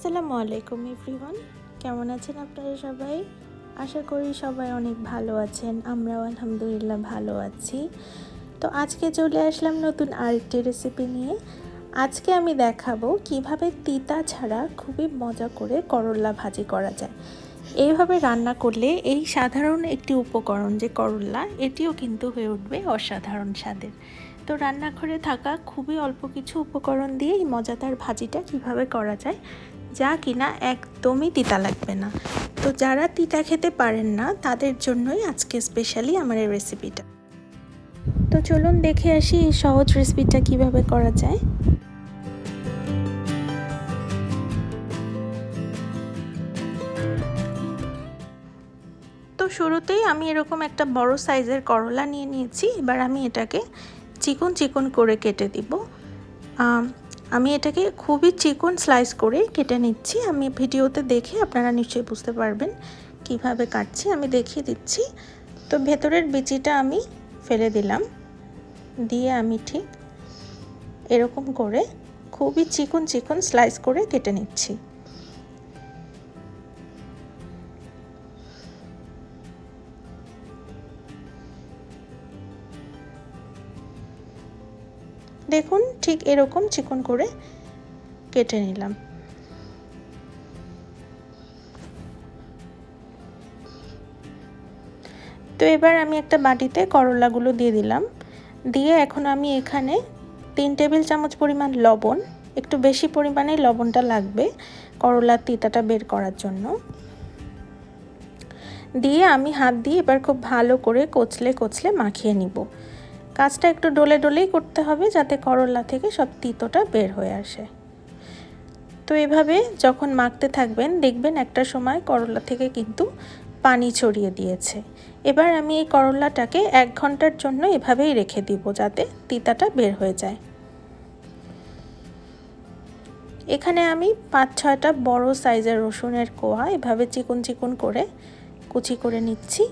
আসসালামু আলাইকুম এভরিওয়ান, কেমন আছেন আপনারা সবাই? আশা করি সবাই অনেক ভালো আছেন। আমরাও আলহামদুলিল্লাহ ভালো আছি। তো আজকে চলে আসলাম নতুন আরেকটি রেসিপি নিয়ে। আজকে আমি দেখাবো কিভাবে তিতা ছাড়া খুবই মজা করে করল্লা ভাজি করা যায়। এইভাবে রান্না করলে এই সাধারণ একটি উপকরণ যে করল্লা, এটিও কিন্তু হয়ে উঠবে অসাধারণ স্বাদের। তো রান্নাঘরে থাকা খুবই অল্প কিছু উপকরণ দিয়ে এই মজাদার ভাজিটা কিভাবে করা যায়, যা কিনা একদমই তিতা লাগবে না। তো যারা তিতা খেতে পারেন না তাদের জন্যই আজকে স্পেশালি আমার এই রেসিপিটা। তো চলুন দেখে আসি এই সহজ রেসিপিটা কিভাবে করা যায়। তো শুরুতেই আমি এরকম একটা বড় সাইজের করলা নিয়ে নিয়েছি। এবার আমি এটাকে চিকন চিকন করে কেটে দিব। আমি এটাকে খুবই চিকন স্লাইস করে কেটে নিচ্ছি। আমি ভিডিওতে দেখে আপনারা নিশ্চয়ই বুঝতে পারবেন কিভাবে কাটছি, আমি দেখিয়ে দিচ্ছি। তো ভেতরের বিচিটা আমি ফেলে দিলাম, দিয়ে আমি ঠিক এরকম করে খুবই চিকন চিকন স্লাইস করে কেটে নিচ্ছি। দেখুন ঠিক এরকম চিকন করে কেটে নিলাম। তো এবার আমি একটা বাটিতে করলাগুলো দিয়ে দিলাম। দিয়ে এখন আমি এখানে 3 টেবিল চামচ পরিমাণ লবণ, একটু বেশি পরিমাণে লবণটা লাগবে করলার তিতাটা বের করার জন্য, দিয়ে আমি হাত দিয়ে এবার খুব ভালো করে কচলে কচলে মাখিয়ে নিব। কাজটা একটু ডলে ডলেই করতে হবে যাতে করলা থেকে সব তিতোটা বের হয়ে আসে। তো এভাবে যখন মাখতে থাকবেন দেখবেন একটা সময় করলা থেকে কিন্তু পানি ছড়িয়ে দিয়েছে। এবার আমি এই করলাটাকে 1 ঘন্টার জন্য এভাবেই রেখে দিব যাতে তিতাটা বের হয়ে যায়। এখানে আমি 5-6টা বড় সাইজের রসুনের কোয়া এভাবে চিকন চিকন করে কুচি করে নিচ্ছি।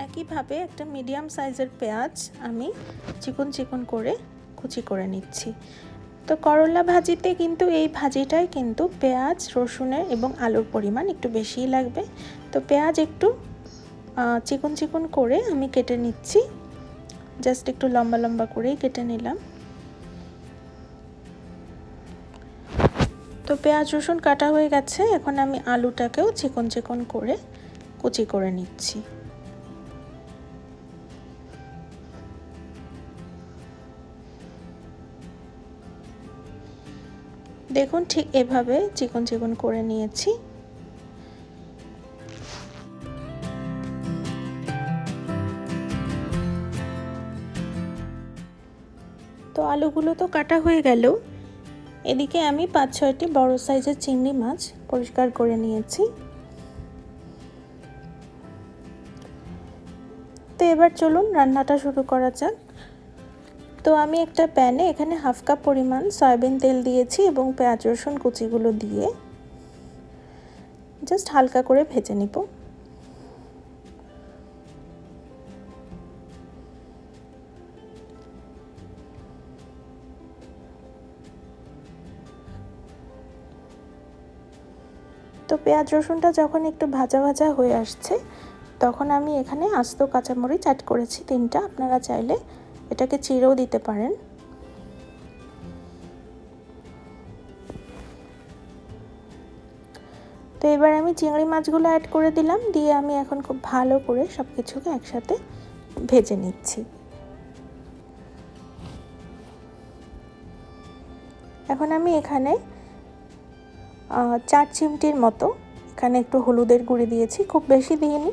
একইভাবে একটা মিডিয়াম সাইজের পেঁয়াজ আমি চিকন চিকন করে কুচি করে নিচ্ছি। তো করলা ভাজিতে কিন্তু এই ভাজিটায় কিন্তু পেঁয়াজ, রসুনের এবং আলুর পরিমাণ একটু বেশিই লাগবে। তো পেঁয়াজ একটু চিকন চিকন করে আমি কেটে নিচ্ছি, জাস্ট একটু লম্বা লম্বা করেই কেটে নিলাম। তো পেঁয়াজ রসুন কাটা হয়ে গেছে, এখন আমি আলুটাকেও চিকন চিকন করে কুচি করে নিচ্ছি। দেখুন ঠিক এভাবে চিকন চিকন করে নিয়েছি। তো আলুগুলো তো কাটা হয়ে গেল, এদিকে আমি 5-6টি বড় সাইজের চিংড়ি মাছ পরিষ্কার করে নিয়েছি। তো এবার চলুন রান্নাটা শুরু করা যাক। তো আমি একটা প্যানে এখানে 1/2 কাপ পরিমাণ সয়াবিন তেল দিয়েছি এবং পেঁয়াজ রসুন কুচিগুলো দিয়ে জাস্ট হালকা করে ভেজে নিব। তো পেঁয়াজ রসুনটা যখন একটু ভাজা ভাজা হয়ে আসছে তখন আমি এখানে আস্ত কাঁচামরিচ অ্যাড করেছি 3টা, আপনারা চাইলে এটাকে চিড়েও দিতে পারেন। তো এবার আমি চিংড়ি মাছগুলো অ্যাড করে দিলাম, দিয়ে আমি এখন খুব ভালো করে সব কিছুকে একসাথে ভেজে নিচ্ছি। এখন আমি এখানে 4 চিমটির মতো এখানে একটু হলুদের গুঁড়ি দিয়েছি, খুব বেশি দিইনি।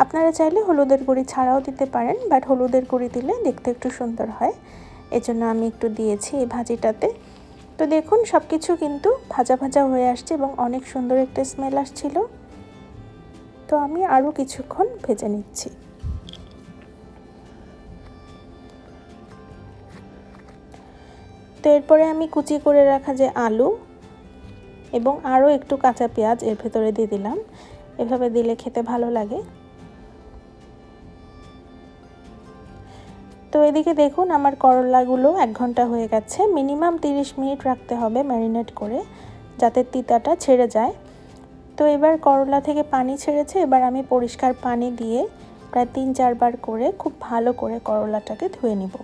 আপনারা চাইলে হলুদের গুঁড়ি ছাড়াও দিতে পারেন, বাট হলুদের গুঁড়ি দিলে দেখতে একটু সুন্দর হয়, এজন্য আমি একটু দিয়েছি এই ভাজিটাতে। তো দেখুন সব কিছু কিন্তু ভাজা ভাজা হয়ে আসছে এবং অনেক সুন্দর একটা স্মেল আসছিল। তো আমি আরও কিছুক্ষণ ভেজে নিচ্ছি। তো এরপরে আমি কুচি করে রাখা যে আলু এবং আরও একটু কাঁচা পেঁয়াজ এর ভেতরে দিয়ে দিলাম। এভাবে দিলে খেতে ভালো লাগে। তো এদিকে দেখুন আমার করলাগুলো 1 ঘন্টা হয়ে গেছে। মিনিমাম 30 মিনিট রাখতে হবে ম্যারিনেট করে, যাতে তিতাটা ছেড়ে যায়। তো এবার করলা থেকে পানি ছেড়েছে, এবার আমি পরিষ্কার পানি দিয়ে প্রায় 3-4 বার করে খুব ভালো করে করলাটাকে ধুয়ে নেব।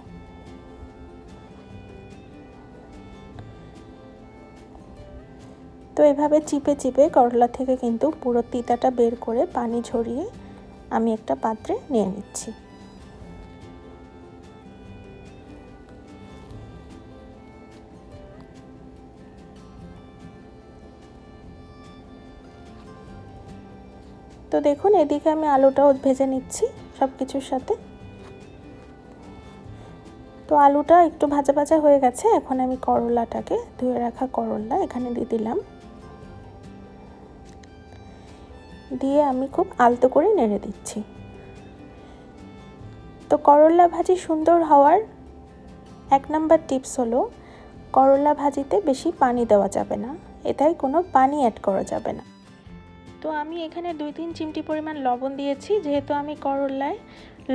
তো এভাবে চিপে চিপে করলা থেকে কিন্তু পুরো তিতাটা বের করে পানি ঝরিয়ে আমি একটা পাত্রে নিয়ে নিচ্ছি। তো দেখুন এদিকে আমি আলুটাও ভেজে নিচ্ছি সব কিছুর সাথে। তো আলুটা একটু ভাজা ভাজা হয়ে গেছে। এখন আমি করলাটাকে, ধুয়ে রাখা করলা এখানে দিয়ে দিলাম, দিয়ে আমি খুব আলতো করে নেড়ে দিচ্ছি। তো করলা ভাজি সুন্দর হওয়ার 1 নাম্বার টিপস হলো করলা ভাজিতে বেশি পানি দেওয়া যাবে না, এটাই কোনো পানি অ্যাড করা যাবে না। তো আমি এখানে 2-3 চিমটি পরিমাণ লবণ দিয়েছি, যেহেতু আমি করলায়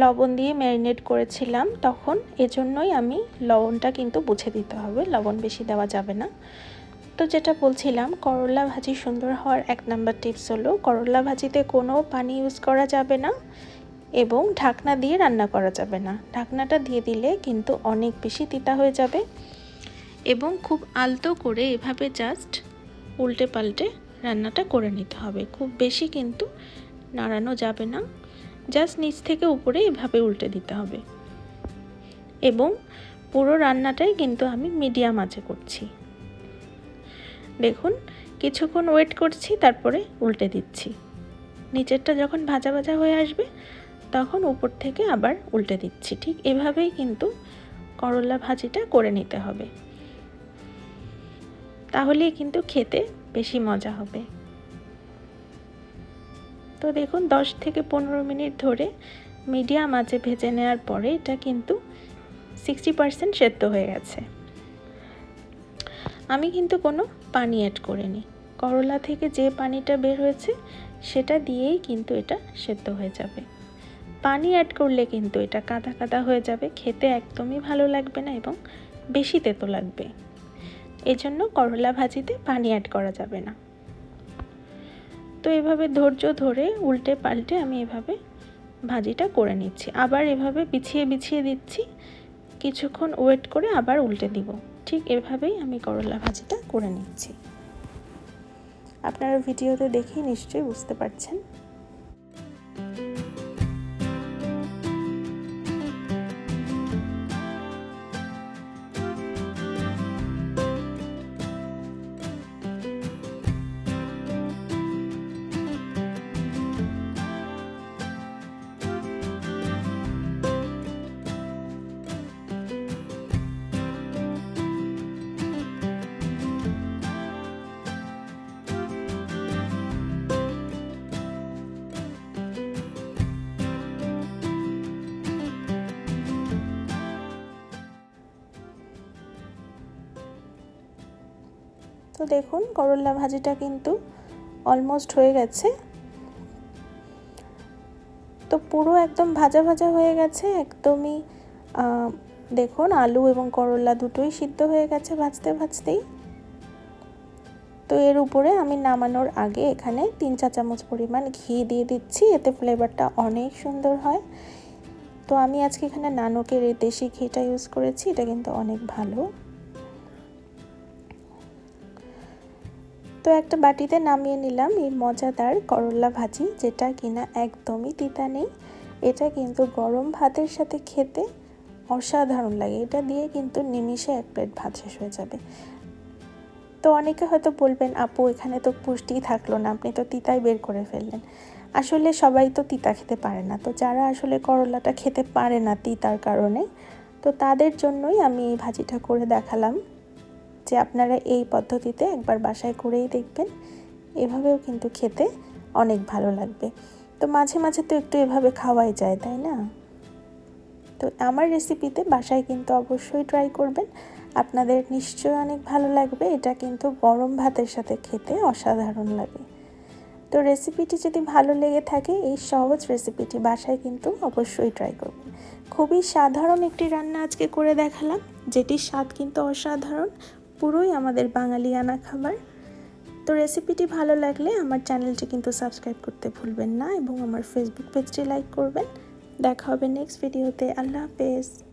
লবণ দিয়ে ম্যারিনেট করেছিলাম তখন, এজন্যই আমি লবণটা কিন্তু বুঝে দিতে হবে, লবণ বেশি দেওয়া যাবে না। তো যেটা বলছিলাম, করলা ভাজি সুন্দর হওয়ার 1 নাম্বার টিপস হলো করলা ভাজিতে কোনো পানি ইউজ করা যাবে না এবং ঢাকনা দিয়ে রান্না করা যাবে না। ঢাকনাটা দিয়ে দিলে কিন্তু অনেক বেশি তিতা হয়ে যাবে। এবং খুব আলতো করে এভাবে জাস্ট উল্টে পাল্টে রান্নাটা করে নিতে হবে, খুব বেশি কিন্তু নাড়ানো যাবে না, জাস্ট নিচ থেকে উপরে এভাবে উল্টে দিতে হবে। এবং পুরো রান্নাটাই কিন্তু আমি মিডিয়াম আঁচে করছি। দেখুন কিছুক্ষণ ওয়েট করছি, তারপরে উল্টে দিচ্ছি। নিচেরটা যখন ভাজা ভাজা হয়ে আসবে তখন উপর থেকে আবার উল্টে দিচ্ছি। ঠিক এভাবেই কিন্তু করলা ভাজিটা করে নিতে হবে, তাহলেই কিন্তু খেতে বেশি মজা হবে। তো দেখুন 10 থেকে 15 মিনিট ধরে মিডিয়াম আঁচে ভেজে নেওয়ার পরে এটা কিন্তু 60% সেদ্ধ হয়ে গেছে। আমি কিন্তু কোনো পানি অ্যাড করিনি, করলা থেকে যে পানিটা বের হয়েছে সেটা দিয়েই কিন্তু এটা সেদ্ধ হয়ে যাবে। পানি অ্যাড করলে কিন্তু এটা কাদা কাদা হয়ে যাবে, খেতে একদমই ভালো লাগবে না এবং বেশি তেতো লাগবে। এজন্য করলা ভাজিতে পানি অ্যাড করা যাবে না। তো এভাবে ধৈর্য ধরে উল্টে পাল্টে আমি এভাবে ভাজিটা করে নিচ্ছি। আবার এভাবে বিছিয়ে বিছিয়ে দিচ্ছি, কিছুক্ষণ ওয়েট করে আবার উল্টে দিব। ঠিক এভাবেই আমি করলা ভাজিটা করে নিচ্ছি। আপনারা ভিডিওতে দেখেই নিশ্চয়ই বুঝতে পারছেন। তো দেখুন করলা ভাজিটা কিন্তু অলমোস্ট হয়ে গেছে। তো পুরো একদম ভাজা ভাজা হয়ে গেছে, একদমই দেখুন আলু এবং করলা দুটোই সিদ্ধ হয়ে গেছে ভাজতে ভাজতেই। তো এর উপরে আমি নামানোর আগে এখানে 3 চা চামচ পরিমাণ ঘি দিয়ে দিচ্ছি, এতে ফ্লেভারটা অনেক সুন্দর হয়। তো আমি আজকে এখানে নানকের এই দেশি ঘিটা ইউজ করেছি, এটা কিন্তু অনেক ভালো। তো একটা বাটিতে নামিয়ে নিলাম এই মজাদার করলা ভাজি, যেটা কিনা একদমই তিতা নেই। এটা কিন্তু গরম ভাতের সাথে খেতে অসাধারণ লাগে, এটা দিয়ে কিন্তু নিমিষে 1 প্লেট ভাত শেষ হয়ে যাবে। তো অনেকে হয়তো বলবেন, আপু এখানে তো পুষ্টিই থাকলো না, আপনি তো তিতাই বের করে ফেললেন। আসলে সবাই তো তিতা খেতে পারে না, তো যারা আসলে করলাটা খেতে পারে না তিতার কারণে, তো তাদের জন্যই আমি এই ভাজিটা করে দেখালাম, যে আপনারা এই পদ্ধতিতে একবার বাসায় করেই দেখবেন, এভাবেও কিন্তু খেতে অনেক ভালো লাগবে। তো মাঝে মাঝে তো একটু এভাবে খাওয়াই যায়, তাই না? তো আমার রেসিপিতে বাসায় কিন্তু অবশ্যই ট্রাই করবেন। আপনাদের নিশ্চয়ই অনেক ভালো লাগবে। এটা কিন্তু গরম ভাতের সাথে খেতে অসাধারণ লাগে। তো রেসিপিটি যদি ভালো লেগে থাকে, এই সহজ রেসিপিটি বাসায় কিন্তু অবশ্যই ট্রাই করবেন। খুবই সাধারণ একটি রান্না আজকে করে দেখালাম, যেটির স্বাদ কিন্তু অসাধারণ, পুরোই আমাদের বাঙালিয়ানা খাবার। তো রেসিপিটি ভালো লাগলে আমার চ্যানেলটি কিন্তু সাবস্ক্রাইব করতে ভুলবেন না এবং আমার ফেসবুক পেজটি লাইক করবেন। দেখা হবে নেক্সট ভিডিওতে। আল্লাহ হাফেজ।